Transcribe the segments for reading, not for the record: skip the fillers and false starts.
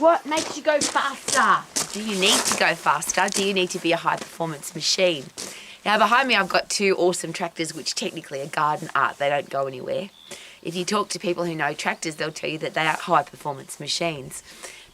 What makes you go faster? Do you need to go faster? Do you need to be a high-performance machine? Now, behind me, I've got two awesome tractors, which technically are garden art. They don't go anywhere. If you talk to people who know tractors, they'll tell you that they are high-performance machines.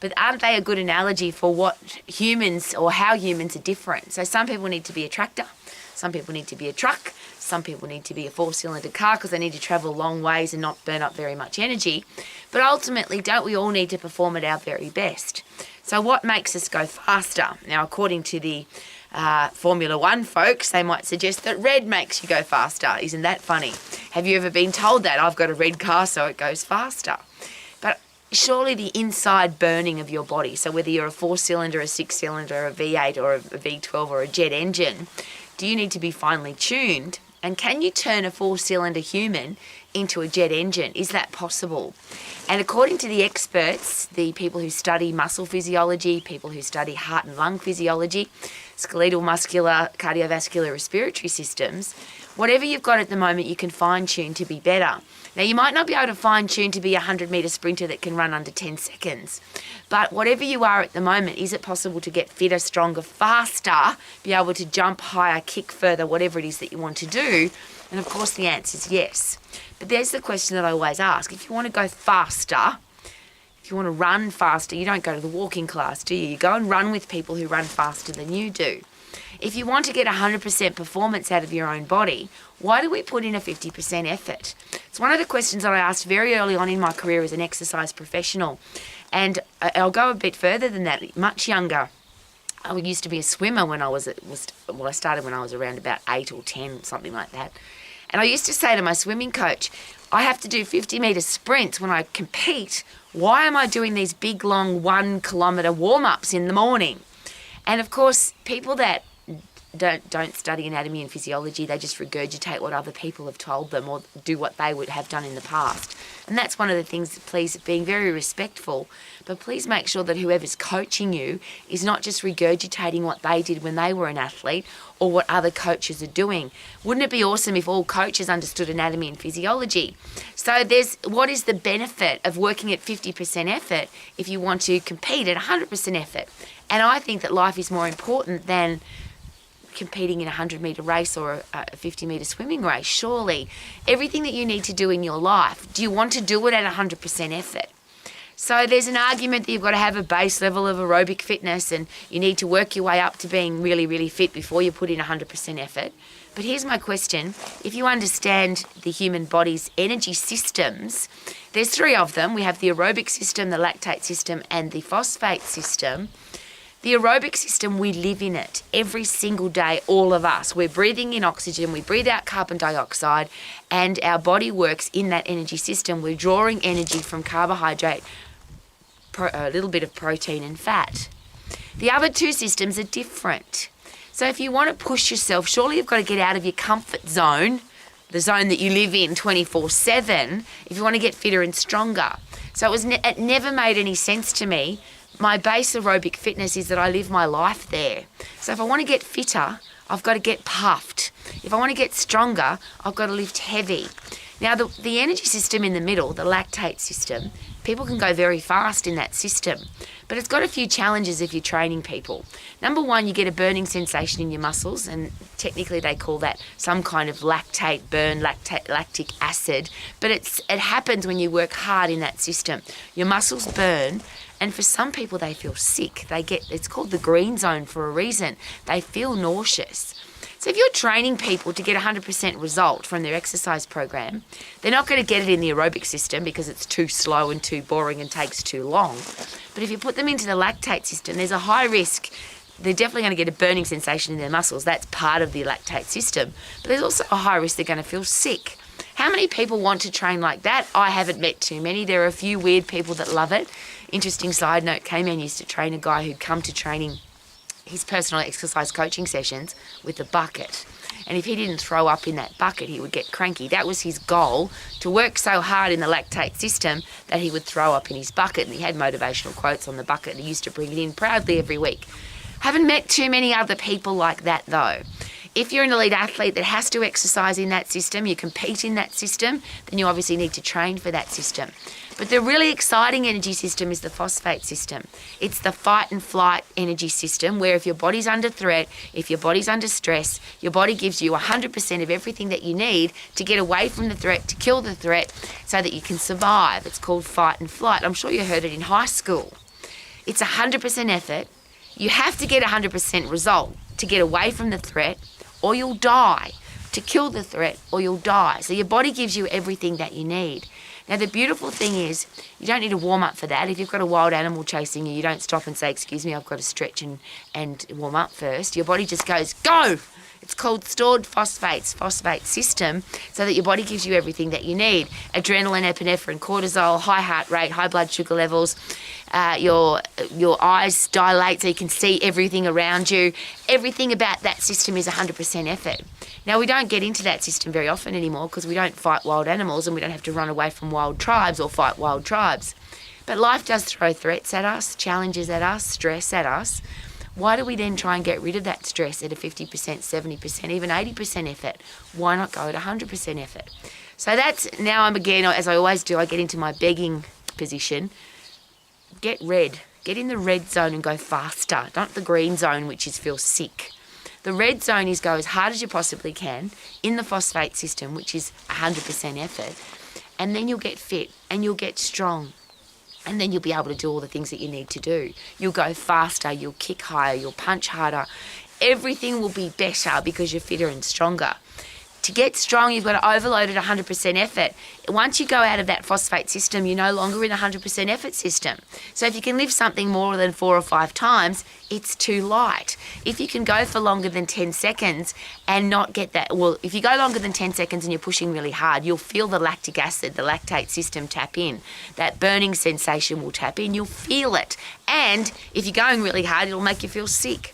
But aren't they a good analogy for what humans or how humans are different? So some people need to be a tractor. Some people need to be a truck. Some people need to be a four-cylinder car because they need to travel long ways and not burn up very much energy. But ultimately, don't we all need to perform at our very best? So what makes us go faster? Now, according to the Formula One folks, they might suggest that red makes you go faster. Isn't that funny? Have you ever been told that? I've got a red car, so it goes faster. But surely the inside burning of your body, so whether you're a four-cylinder, a six-cylinder, a V8 or a V12 or a jet engine, do you need to be finely tuned? And can you turn a four-cylinder human into a jet engine? Is that possible? And according to the experts, the people who study muscle physiology, people who study heart and lung physiology, skeletal, muscular, cardiovascular, respiratory systems, whatever you've got at the moment, you can fine-tune to be better. Now, you might not be able to fine-tune to be a 100-metre sprinter that can run under 10 seconds, but whatever you are at the moment, is it possible to get fitter, stronger, faster, be able to jump higher, kick further, whatever it is that you want to do? And of course, the answer is yes. But there's the question that I always ask. If you want to go faster, if you want to run faster, you don't go to the walking class, do you? You go and run with people who run faster than you do. If you want to get 100% performance out of your own body, why do we put in a 50% effort? It's one of the questions that I asked very early on in my career as an exercise professional. And I'll go a bit further than that, much younger. I used to be a swimmer when I started when I was around about 8 or 10, something like that. And I used to say to my swimming coach, I have to do 50-metre sprints when I compete. Why am I doing these big, long 1-kilometre warm-ups in the morning? And of course, people that don't study anatomy and physiology, they just regurgitate what other people have told them or do what they would have done in the past. And that's one of the things, please, being very respectful, but please make sure that whoever's coaching you is not just regurgitating what they did when they were an athlete or what other coaches are doing. Wouldn't it be awesome if all coaches understood anatomy and physiology? So what is the benefit of working at 50% effort if you want to compete at 100% effort? And I think that life is more important than competing in a 100-metre race or a 50-metre swimming race. Surely everything that you need to do in your life, do you want to do it at 100% effort? So there's an argument that you've got to have a base level of aerobic fitness and you need to work your way up to being really, really fit before you put in 100% effort. But here's my question. If you understand the human body's energy systems, there's 3 of them. We have the aerobic system, the lactate system, and the phosphate system. The aerobic system, we live in it every single day, all of us. We're breathing in oxygen, we breathe out carbon dioxide, and our body works in that energy system. We're drawing energy from carbohydrate, a little bit of protein and fat. The other 2 systems are different. So if you want to push yourself, surely you've got to get out of your comfort zone, the zone that you live in 24/7, if you want to get fitter and stronger. So it never made any sense to me. My base aerobic fitness is that I live my life there. So if I want to get fitter, I've got to get puffed. If I want to get stronger, I've got to lift heavy. Now, the energy system in the middle, the lactate system, people can go very fast in that system, but it's got a few challenges if you're training people. Number 1, you get a burning sensation in your muscles, and technically they call that some kind of lactate burn, lactic acid, but it happens when you work hard in that system. Your muscles burn, and for some people they feel sick. It's called the green zone for a reason. They feel nauseous. So if you're training people to get 100% result from their exercise program, they're not going to get it in the aerobic system because it's too slow and too boring and takes too long. But if you put them into the lactate system, there's a high risk. They're definitely going to get a burning sensation in their muscles. That's part of the lactate system. But there's also a high risk they're going to feel sick. How many people want to train like that? I haven't met too many. There are a few weird people that love it. Interesting side note, K-Man used to train a guy who'd come to training his personal exercise coaching sessions with a bucket. And if he didn't throw up in that bucket, he would get cranky. That was his goal, to work so hard in the lactate system that he would throw up in his bucket. And he had motivational quotes on the bucket and he used to bring it in proudly every week. Haven't met too many other people like that though. If you're an elite athlete that has to exercise in that system, you compete in that system, then you obviously need to train for that system. But the really exciting energy system is the phosphate system. It's the fight and flight energy system where if your body's under threat, if your body's under stress, your body gives you 100% of everything that you need to get away from the threat, to kill the threat, so that you can survive. It's called fight and flight. I'm sure you heard it in high school. It's 100% effort. You have to get 100% result to get away from the threat or you'll die. To kill the threat or you'll die. So your body gives you everything that you need. Now, the beautiful thing is you don't need to warm up for that. If you've got a wild animal chasing you, you don't stop and say, excuse me, I've got to stretch and warm up first. Your body just goes, go! It's called stored phosphates, phosphate system, so that your body gives you everything that you need. Adrenaline, epinephrine, cortisol, high heart rate, high blood sugar levels. Your eyes dilate so you can see everything around you. Everything about that system is 100% effort. Now, we don't get into that system very often anymore because we don't fight wild animals and we don't have to run away from wild tribes or fight wild tribes. But life does throw threats at us, challenges at us, stress at us. Why do we then try and get rid of that stress at a 50%, 70%, even 80% effort? Why not go at 100% effort? So that's, now I'm again, as I always do, I get into my begging position. Get red. Get in the red zone and go faster. Not the green zone, which is feel sick. The red zone is go as hard as you possibly can in the phosphate system, which is 100% effort. And then you'll get fit and you'll get strong. And then you'll be able to do all the things that you need to do. You'll go faster, you'll kick higher, you'll punch harder. Everything will be better because you're fitter and stronger. To get strong, you've got to overload at 100% effort. Once you go out of that phosphate system, you're no longer in a 100% effort system. So if you can lift something more than 4 or 5 times, it's too light. If you can go for longer than 10 seconds and not get that, well, if you go longer than 10 seconds and you're pushing really hard, you'll feel the lactic acid, the lactate system tap in. That burning sensation will tap in. You'll feel it. And if you're going really hard, it'll make you feel sick.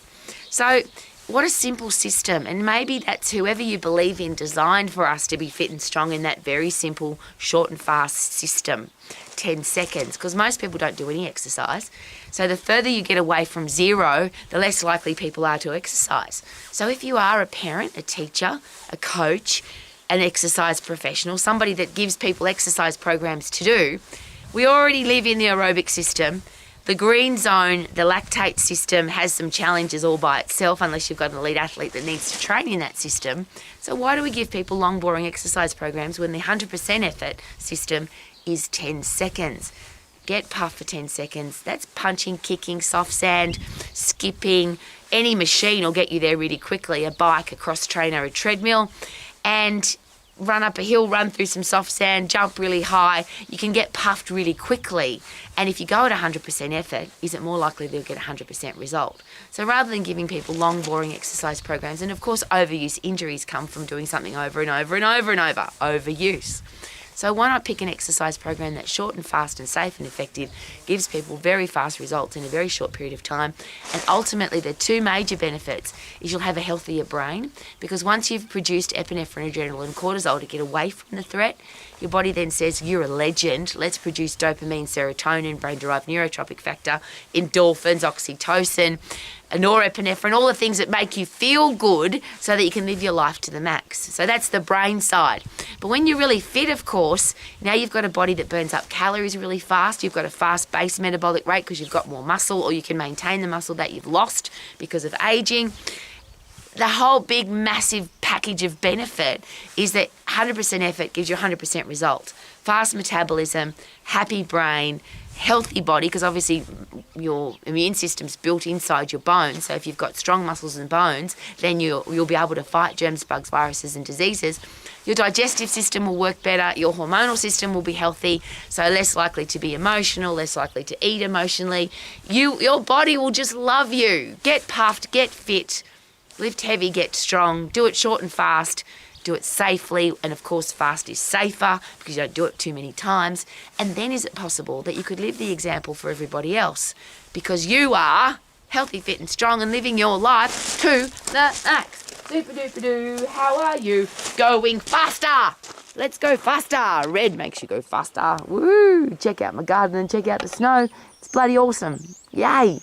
So what a simple system, and maybe that's whoever you believe in designed for us to be fit and strong in that very simple, short and fast system, 10 seconds, because most people don't do any exercise. So the further you get away from zero, the less likely people are to exercise. So if you are a parent, a teacher, a coach, an exercise professional, somebody that gives people exercise programs to do, we already live in the aerobic system. The green zone, the lactate system, has some challenges all by itself unless you've got an elite athlete that needs to train in that system. So why do we give people long, boring exercise programs when the 100% effort system is 10 seconds? Get puff for 10 seconds. That's punching, kicking, soft sand, skipping. Any machine will get you there really quickly. A bike, a cross trainer, a treadmill. And run up a hill, run through some soft sand, jump really high. You can get puffed really quickly. And if you go at 100% effort, is it more likely they'll get 100% result? So rather than giving people long, boring exercise programs, and of course overuse, injuries come from doing something over and over and over and over, overuse. So why not pick an exercise program that's short and fast and safe and effective, gives people very fast results in a very short period of time, and ultimately the two major benefits is you'll have a healthier brain, because once you've produced epinephrine, adrenaline, cortisol to get away from the threat, your body then says, you're a legend, let's produce dopamine, serotonin, brain-derived neurotropic factor, endorphins, oxytocin, norepinephrine, all the things that make you feel good so that you can live your life to the max. So that's the brain side. But when you're really fit, of course, now you've got a body that burns up calories really fast. You've got a fast base metabolic rate because you've got more muscle, or you can maintain the muscle that you've lost because of aging. The whole big, massive package of benefit is that 100% effort gives you 100% result. Fast metabolism, happy brain, healthy body, because obviously your immune system's built inside your bones. So if you've got strong muscles and bones, then you'll be able to fight germs, bugs, viruses and diseases. Your digestive system will work better. Your hormonal system will be healthy, so less likely to be emotional, less likely to eat emotionally. Your body will just love you. Get puffed, get fit, lift heavy, get strong, do it short and fast. Do it safely, and of course fast is safer because you don't do it too many times. And then is it possible that you could live the example for everybody else because you are healthy, fit and strong and living your life to the max. Super-duper-doo, how are you? Going faster! Let's go faster! Red makes you go faster. Woo! Check out my garden and check out the snow. It's bloody awesome. Yay!